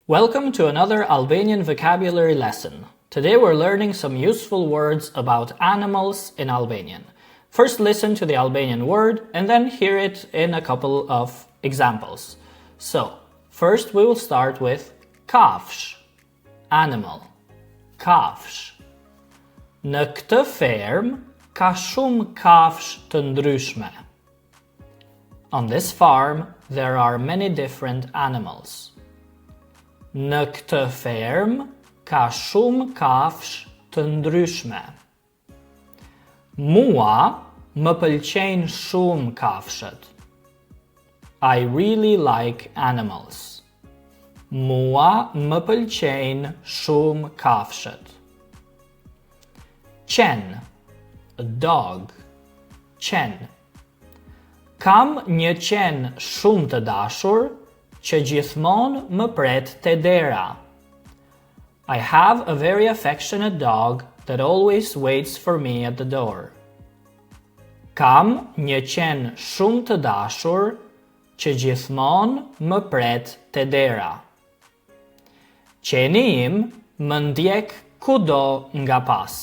Welcome to another Albanian vocabulary lesson. Today we're learning some useful words about animals in Albanian. First listen to the Albanian word and then hear it in a couple of examples. So, first we will start with kafsh, animal, kafsh. Në këtë fermë ka shumë kafsh të ndryshme. On this farm there are many different animals. Në këtë fermë ka shumë kafsh të ndryshme. Mua më pëlqejnë shumë kafshët. I really like animals. Mua më pëlqejnë shumë kafshët. Qen, a dog, qen. Kam një qen shumë të dashur që gjithmonë më pret te dera. I have a very affectionate dog that always waits for me at the door. Kam një qen shumë të dashur që gjithmonë më pret te dera. Qeni im më ndjek kudo nga pas.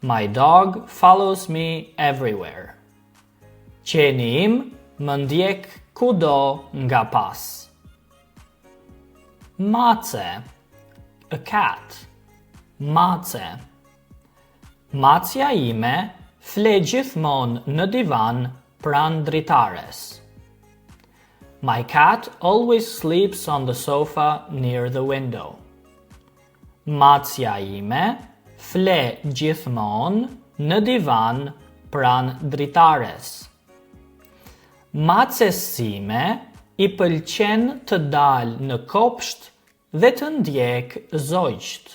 My dog follows me everywhere. Qeni im më ndjek kudo nga pas. Mace, a cat. Mace. Macja ime fle gjithmonë në divan pranë dritares. My cat always sleeps on the sofa near the window. Macja ime fle gjithmonë në divan pranë dritares. Maces sime I pëlqen të dalë në kopsht dhe të ndjek zogjt.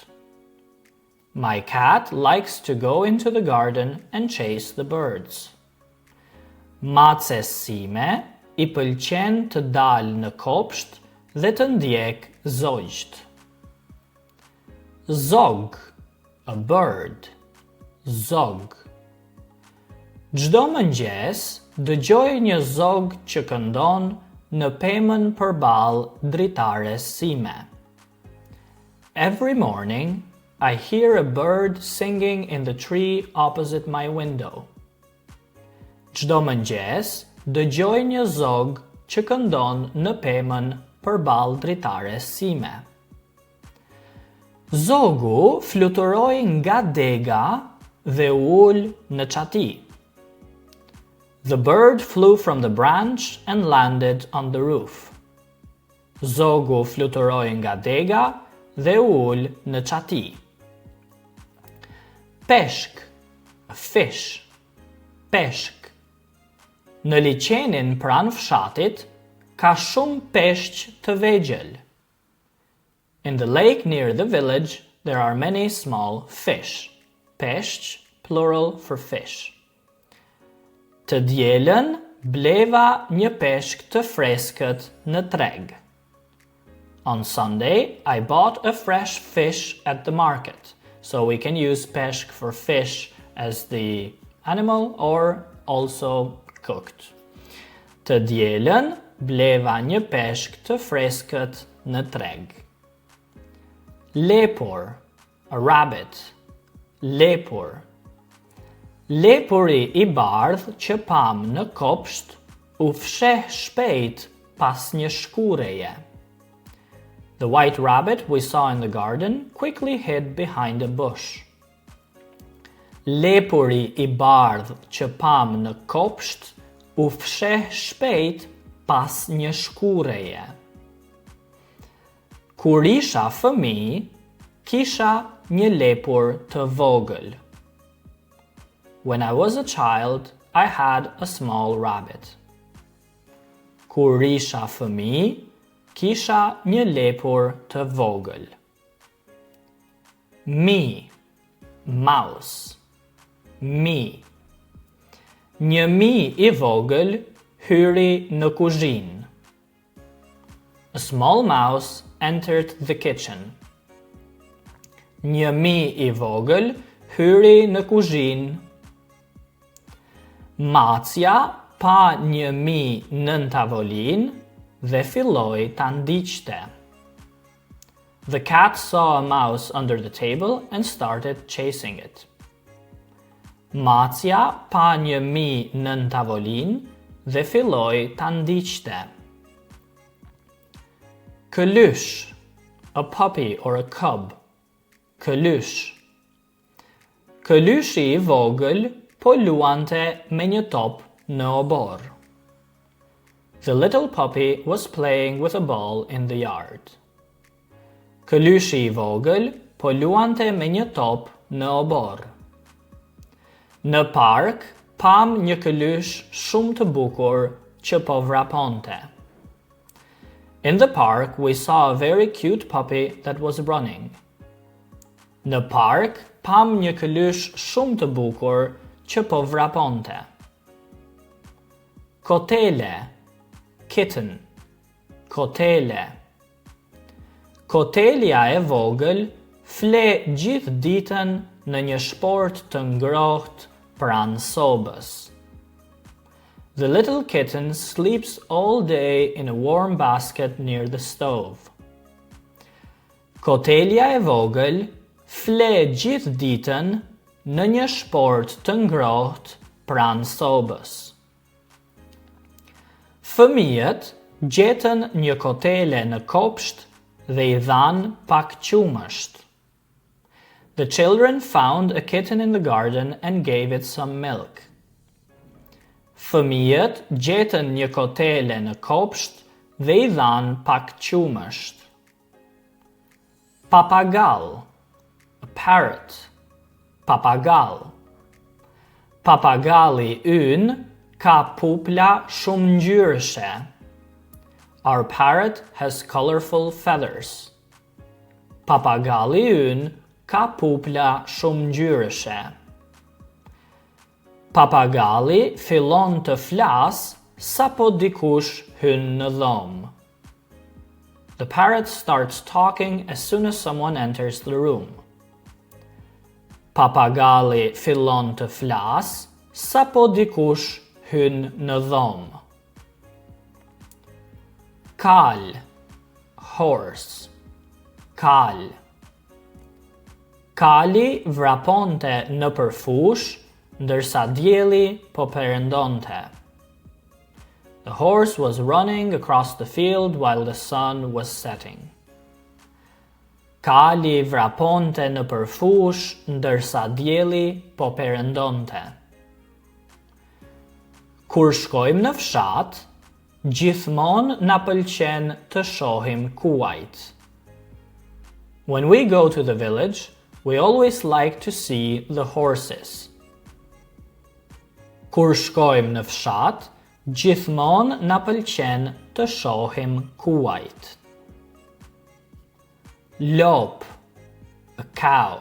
My cat likes to go into the garden and chase the birds. Maces sime I pëlqen të dalë në kopsht dhe të ndjek zogjt. Zog, a bird. Zog. Çdo mëngjes dëgjoj një zog që këndon në pemën përballë dritares sime. Every morning, I hear a bird singing in the tree opposite my window. Çdo mëngjes dëgjoj një zog që këndon në pemën përballë dritares sime. Zogu fluturoi nga dega dhe u ul në çati. The bird flew from the branch and landed on the roof. Zogu fluturoi nga dega dhe u ul në çati. Peshk, a fish. Peshk. Në liçenin pranë fshatit ka shumë peshq të vegjël. In the lake near the village there are many small fish. Peshq, plural for fish. Të dielën bleva një peshk të freskët në treg. On Sunday, I bought a fresh fish at the market. So we can use peshk for fish as the animal or also cooked. Të dielën bleva një peshk të freskët në treg. Lepur, a rabbit. Lepur. Lepuri I bardh që pam në kopsht u fsheh shpejt pas një shkureje. The white rabbit we saw in the garden quickly hid behind a bush. Lepuri I bardh që pam në kopsht u fsheh shpejt pas një shkureje. Kur isha fëmijë, kisha një lepur të vogël. When I was a child, I had a small rabbit. Kur isha fëmijë, kisha një lepur të vogël. Mi, mouse. Mi. Një mi I vogël hyri në kuzhinë. A small mouse entered the kitchen. Një mi I vogël hyri në kuzhinë. Macja pa një mi nën tavolinë dhe filloi ta ndiqte. The cat saw a mouse under the table and started chasing it. Macja pa një mi nën tavolinë dhe filloi ta ndiqte. Këlysh, a puppy or a cub. Këlysh. Këlyshi I vogël po luante me një top në obor. The little puppy was playing with a ball in the yard. Këlyshi I vogël po luante me një top në obor. Në park pam një këlysh shumë të bukur që po vraponte. In the park we saw a very cute puppy that was running. Në park pam një këlysh shumë të bukur që po vraponte. Kotele, kitten, kotele. Kotelja e vogël fle gjithë ditën në një shport të ngrohtë pranë sobës. The little kitten sleeps all day in a warm basket near the stove. Kotelja e vogël fle gjithë ditën në një shport të ngrohtë pranë sobës. Fëmijët gjetën një kotele në kopsht dhe I dhan pak qumësht. The children found a kitten in the garden and gave it some milk. Fëmijët gjetën një kotele në kopsht dhe I dhan pak qumësht. Papagall, a parrot. Papagall. Papagalli ynë ka pupla shumë ngjyrëshe. Our parrot has colorful feathers. Papagalli ynë ka pupla shumë ngjyrëshe. Papagalli fillon të flas sapo dikush hyn në dhomë. The parrot starts talking as soon as someone enters the room. Papagalli fillon të flas sapo dikush hyn në dhomë. Kal, horse. Kal. Kali vraponte në përfush, ndërsa dielli po perëndonte. The horse was running across the field while the sun was setting. Kali vraponte në përfush, ndërsa dielli po perëndonte. Kur shkojmë në fshat, gjithmonë na pëlqen të shohim kuajt. When we go to the village, we always like to see the horses. Kur shkojmë në fshat, gjithmonë na pëlqen të shohim kuajt. Lop, a cow.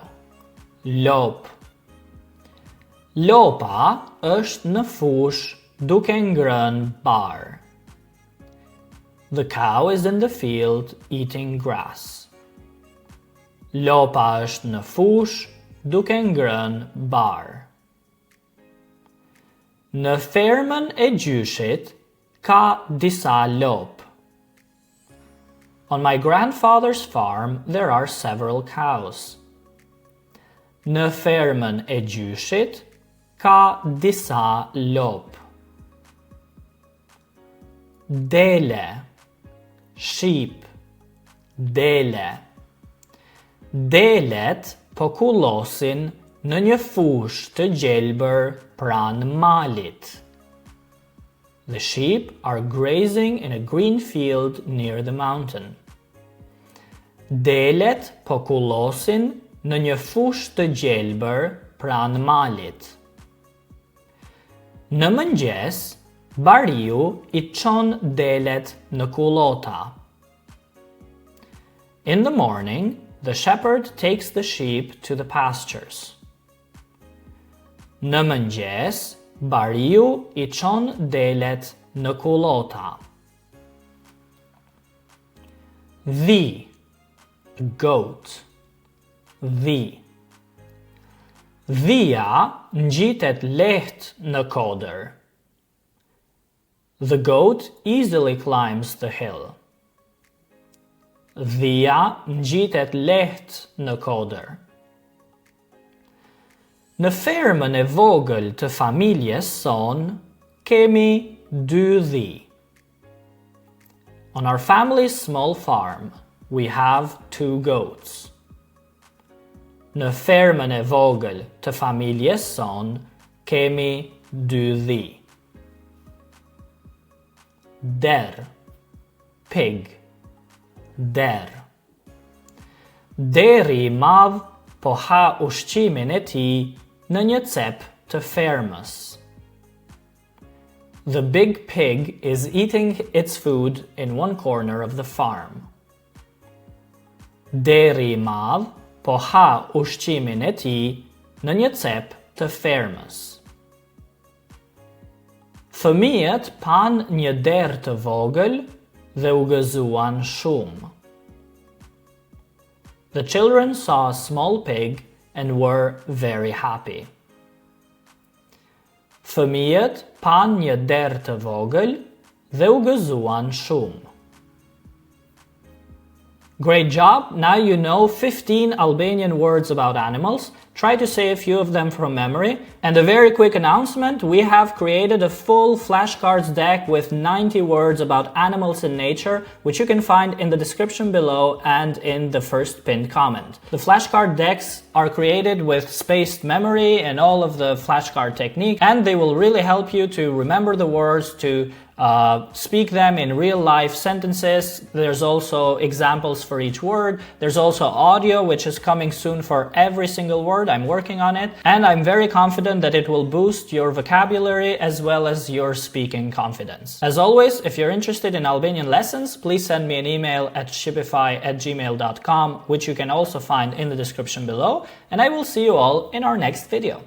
Lop. Lopa është në fush duke ngrënë bar. The cow is in the field eating grass. Lopa është në fush duke ngrënë bar. Në fermën e gjyshit ka disa lop. On my grandfather's farm there are several cows. Në fermën e gjyshit ka disa lop. Dele, Shqip, dele. Delet po kullosin në një fush të gjelbër pranë malit. The sheep are grazing in a green field near the mountain. Delet po kullosin në një fush të gjelbër pranë malit. Në mëngjes, bariu I çon delet në kullota. In the morning, the shepherd takes the sheep to the pastures. Në mëngjes, bariu I çon delet në kullota. Dhi, goat. Dhi. Dhia ngjitet lehtë në kodër. The goat easily climbs the hill. Dhia ngjitet lehtë në kodër. Në fermën e vogël të familjes son, kemi 2 dhi. On our family's small farm, we have 2 goats. Në fermën e vogël të familjes son, kemi 2 dhi. Der, pig, der. Deri I madh po ha ushqimin e tij në një cep të fermës. The big pig is eating its food in one corner of the farm. Deri I madh po ha ushqimin e tij në një cep të fermës. Fëmijët pan një derë të vogël dhe u gëzuan shumë. The children saw a small pig and were very happy. Fëmijët pan një derë të vogël dhe u gëzuan shumë. Great job! Now you know 15 Albanian words about animals. Try to say a few of them from memory. And a very quick announcement, we have created a full flashcards deck with 90 words about animals in nature, which you can find in the description below and in the first pinned comment. The flashcard decks are created with spaced memory and all of the flashcard technique, and they will really help you to remember the words, to speak them in real life sentences. There's also examples for each word. There's also audio, which is coming soon for every single word. I'm working on it, and I'm very confident that it will boost your vocabulary as well as your speaking confidence. As always, if you're interested in Albanian lessons, please send me an email at shqipify@gmail.com, which you can also find in the description below, and I will see you all in our next video.